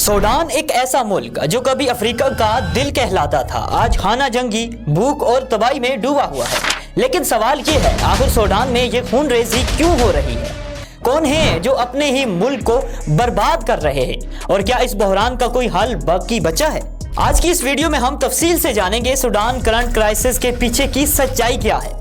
Sudan एक ऐसा मुल्क जो कभी अफ्रीका का दिल कहलाता था, आज खाना जंगी, भूख और तबाही में डूबा हुआ है। लेकिन सवाल ये है, आखिर सूडान में ये खून रेजी क्यों हो रही है? कौन है जो अपने ही मुल्क को बर्बाद कर रहे हैं? और क्या इस बहरान का कोई हल बाकी बचा है? आज की इस वीडियो में हम तफसील से जानेंगे सूडान करंट क्राइसिस के पीछे की सच्चाई क्या है।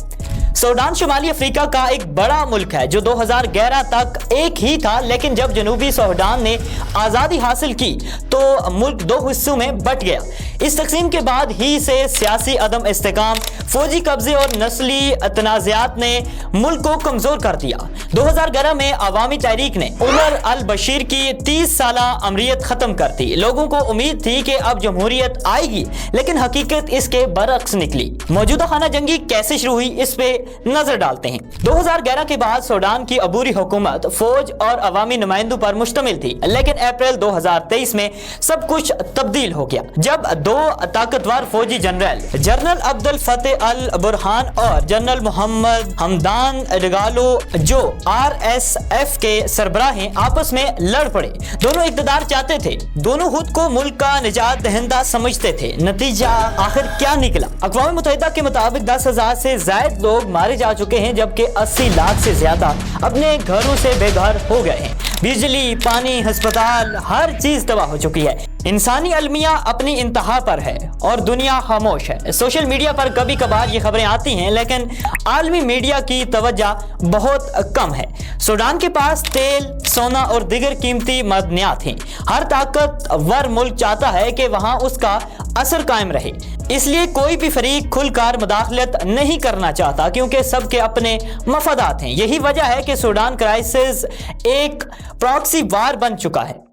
सूडान शुमाली अफ्रीका का एक बड़ा मुल्क है जो 2011 तक एक ही था, लेकिन जब जनूबी सूडान ने आज़ादी हासिल की तो मुल्क दो हिस्सों में बट गया। इस तकसीम के बाद ही से सियासी अदम इस्तेकाम, फौजी कब्जे और नस्ली तनाज़ात ने मुल्क को कमज़ोर कर दिया। 2011 में अवामी तहरीक ने उमर अल बशीर की 30 साला अमरीत ख़त्म कर दी। लोगों को उम्मीद थी कि अब जमहूरियत आएगी, लेकिन हकीकत इसके बरअक्स निकली। मौजूदा खाना जंगी कैसे शुरू हुई, इस पे नजर डालते हैं। 2011 के बाद सूडान की अबूरी हुकूमत फौज और अवामी नुमाइंदों पर मुश्तमिल थी, लेकिन अप्रैल 2023 में सब कुछ तब्दील हो गया जब दो ताकतवर फौजी जनरल अब्दुल फतेह अल बुरहान और जनरल मोहम्मद हमदान डगालो, जो RSF के सरबराह हैं, आपस में लड़ पड़े। दोनों इक़्तिदार चाहते थे, दोनों खुद को मुल्क का निजात दहिंदा समझते थे। नतीजा आखिर क्या निकला? अक़वाम मुत्तहिदा के मुताबिक 10,000 से ज्यादा लोग मारे जा चुके हैं, जबकि 80 लाख से ज्यादा अपने घरों से बेघर हो गए हैं। बिजली, पानी, अस्पताल, हर चीज तबाह हो चुकी है। इंसानी अलमिया अपनी इंतहा पर है और दुनिया खामोश है। सोशल मीडिया पर कभी कभार ये खबरें आती हैं, लेकिन आलमी मीडिया की तवज्जो बहुत कम है। सूडान के पास तेल, सोना और दीगर कीमती मदनियात हैं। हर ताकतवर मुल्क चाहता है कि वहाँ उसका असर कायम रहे, इसलिए कोई भी फरीक खुलकर मुदाखलत नहीं करना चाहता, क्योंकि सबके अपने मफादात हैं। यही वजह है कि सूडान क्राइसिस एक प्रॉक्सी वार बन चुका है।